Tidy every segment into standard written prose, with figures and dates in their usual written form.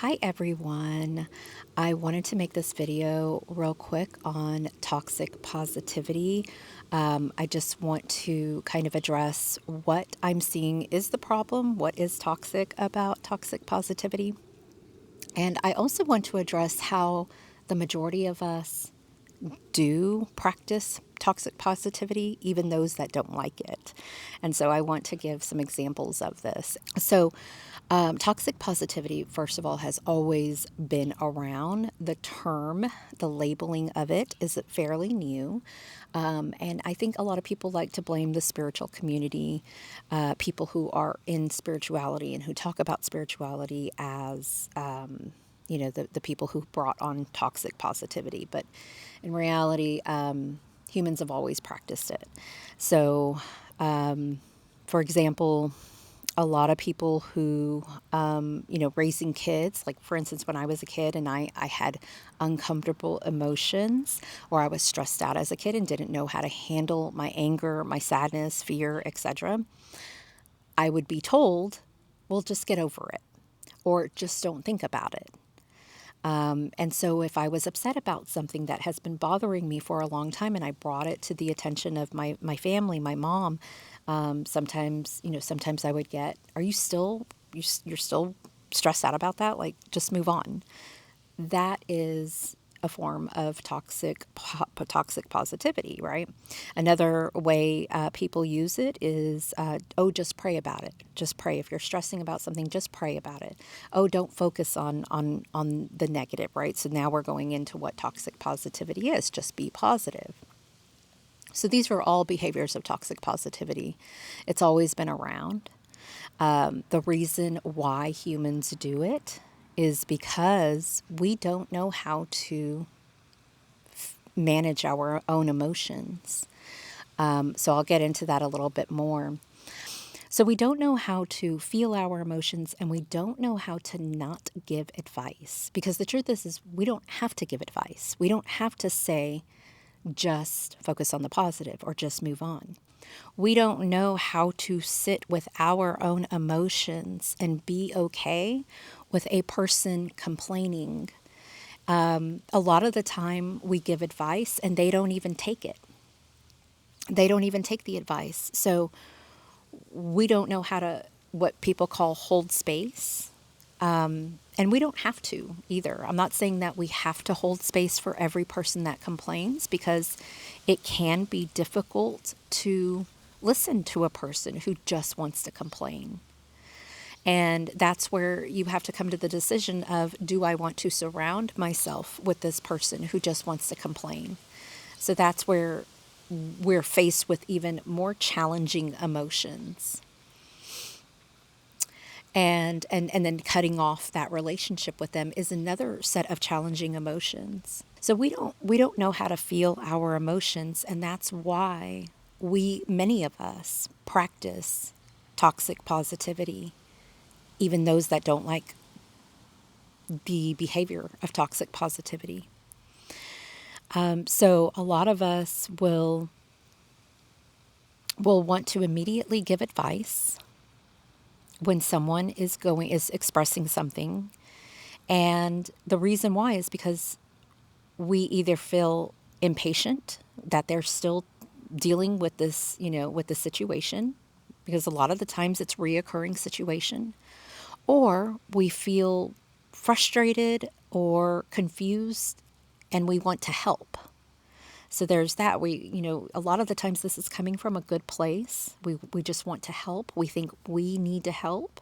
Hi everyone. I wanted to make this video real quick on toxic positivity. I just want to kind of address what I'm seeing is the problem, what is toxic about toxic positivity. And I also want to address how the majority of us do practice toxic positivity, even those that don't like it. And so I want to give some examples of this. Toxic positivity, first of all, has always been around. The term, the labeling of it is fairly new. And I think a lot of people like to blame the spiritual community, people who are in spirituality and who talk about spirituality as the people who brought on toxic positivity. But in reality, humans have always practiced it. So, for example, a lot of people who, raising kids, like for instance, when I was a kid and I had uncomfortable emotions or I was stressed out as a kid and didn't know how to handle my anger, my sadness, fear, etc., I would be told, well, just get over it or just don't think about it. And so if I was upset about something that has been bothering me for a long time and I brought it to the attention of my family, my mom, sometimes I would get, are you still, you're still stressed out about that? Like, just move on. That is a form of toxic positivity, right? Another way people use it is, just pray about it. Just pray. If you're stressing about something, just pray about it. Oh, don't focus on the negative, right? So now we're going into what toxic positivity is. Just be positive. So these are all behaviors of toxic positivity. It's always been around. The reason why humans do it is because we don't know how to manage our own emotions. So I'll get into that a little bit more. So we don't know how to feel our emotions and we don't know how to not give advice. Because the truth is we don't have to give advice. We don't have to say, just focus on the positive or just move on. We don't know how to sit with our own emotions and be okay with a person complaining. A lot of the time we give advice and they don't even take it. They don't even take the advice. So we don't know how to, what people call hold space. And we don't have to either. I'm not saying that we have to hold space for every person that complains because it can be difficult to listen to a person who just wants to complain. And that's where you have to come to the decision of, do I want to surround myself with this person who just wants to complain? So that's where we're faced with even more challenging emotions. And then cutting off that relationship with them is another set of challenging emotions. So we don't know how to feel our emotions, and that's why many of us practice toxic positivity, even those that don't like the behavior of toxic positivity. So a lot of us will want to immediately give advice when someone is expressing something. And the reason why is because we either feel impatient that they're still dealing with this, with the situation, because a lot of the times it's reoccurring situation, or we feel frustrated or confused and we want to help. So there's that. A lot of the times this is coming from a good place. We just want to help. We think we need to help.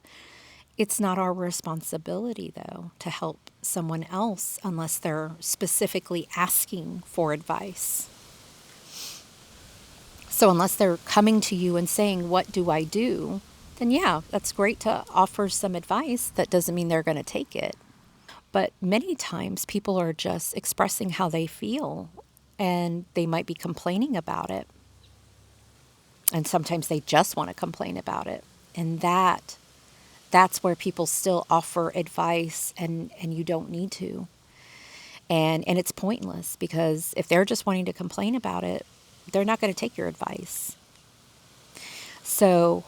It's not our responsibility, though, to help someone else unless they're specifically asking for advice. So unless they're coming to you and saying, what do I do? Then yeah, that's great to offer some advice. That doesn't mean they're going to take it. But many times people are just expressing how they feel and they might be complaining about it. And sometimes they just want to complain about it. And that's where people still offer advice and you don't need to. And it's pointless because if they're just wanting to complain about it, they're not going to take your advice. So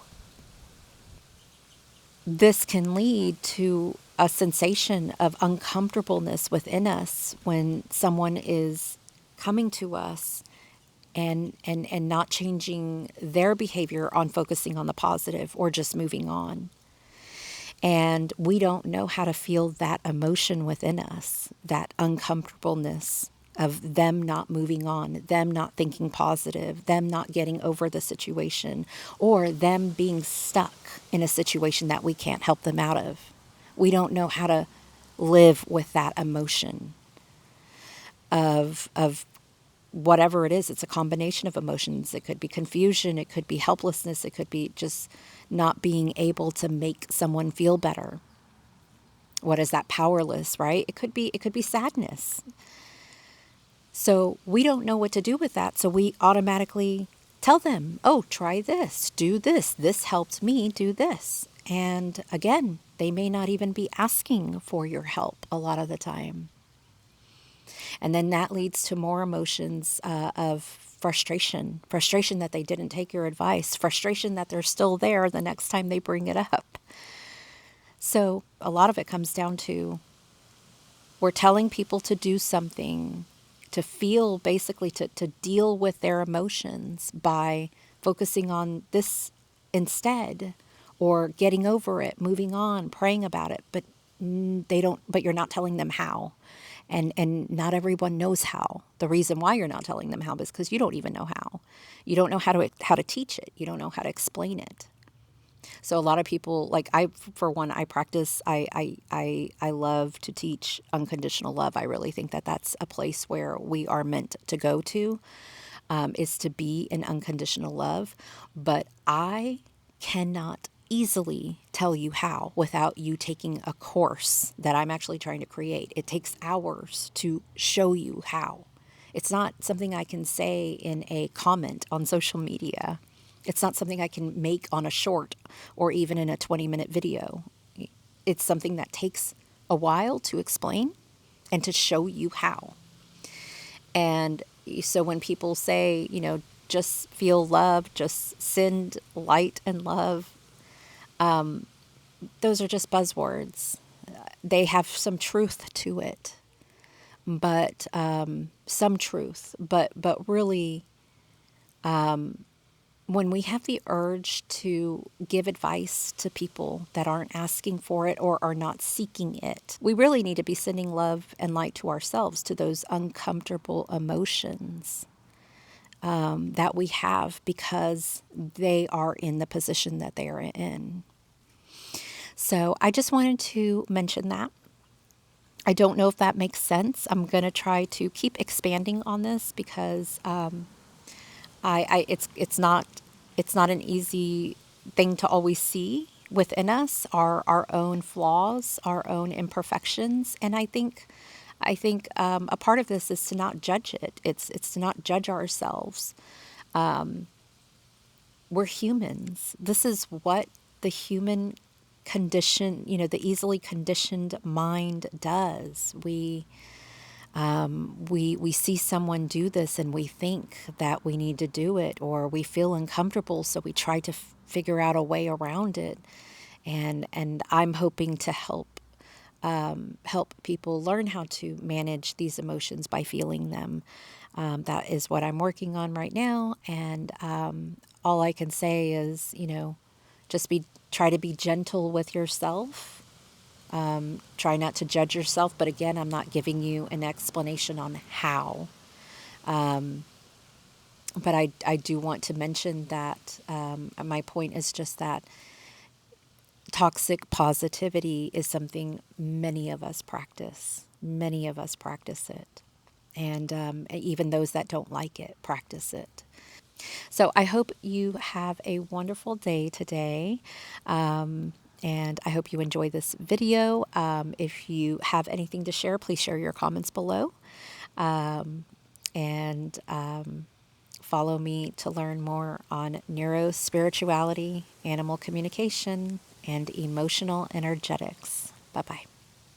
this can lead to a sensation of uncomfortableness within us when someone is coming to us and not changing their behavior on focusing on the positive or just moving on. And we don't know how to feel that emotion within us, that uncomfortableness of them not moving on, them not thinking positive, them not getting over the situation, or them being stuck in a situation that we can't help them out of. We don't know how to live with that emotion of whatever it is. It's a combination of emotions. It could be confusion, it could be helplessness, it could be just not being able to make someone feel better. What is that? Powerless, right? It could be sadness. So we don't know what to do with that. So we automatically tell them, oh, try this, do this. This helped me do this. And again, they may not even be asking for your help a lot of the time. And then that leads to more emotions of frustration that they didn't take your advice, frustration that they're still there the next time they bring it up. So a lot of it comes down to we're telling people to do something, to feel, basically to deal with their emotions by focusing on this instead, or getting over it, moving on, praying about it, but but you're not telling them how. And not everyone knows how. The reason why you're not telling them how is because you don't even know how. You don't know how to teach it. You don't know how to explain it. So a lot of people, like I, for one, I practice, I love to teach unconditional love. I really think that that's a place where we are meant to go to, is to be in unconditional love. But I cannot easily tell you how without you taking a course that I'm actually trying to create. It takes hours to show you how. It's not something I can say in a comment on social media. It's not something I can make on a short or even in a 20-minute video. It's something that takes a while to explain and to show you how. And so when people say, just feel love, just send light and love, those are just buzzwords. They have some truth to it, but some truth. But really, when we have the urge to give advice to people that aren't asking for it or are not seeking it, we really need to be sending love and light to ourselves, to those uncomfortable emotions that we have because they are in the position that they are in. So I just wanted to mention that. I don't know if that makes sense. I'm going to try to keep expanding on this because it's not an easy thing to always see within us, our own flaws, our own imperfections, and I think a part of this is to not judge it. It's to not judge ourselves. We're humans. This is what the human condition, the easily conditioned mind does. We see someone do this and we think that we need to do it, or we feel uncomfortable, so we try to figure out a way around it. And I'm hoping to help people learn how to manage these emotions by feeling them. That is what I'm working on right now, and all I can say is, just try to be gentle with yourself. Try not to judge yourself, but again, I'm not giving you an explanation on how. But I do want to mention that my point is just that toxic positivity is something many of us practice. Many of us practice it. And even those that don't like it practice it. So I hope you have a wonderful day today. And I hope you enjoy this video. If you have anything to share, please share your comments below. And follow me to learn more on neurospirituality, animal communication, and emotional energetics. Bye-bye.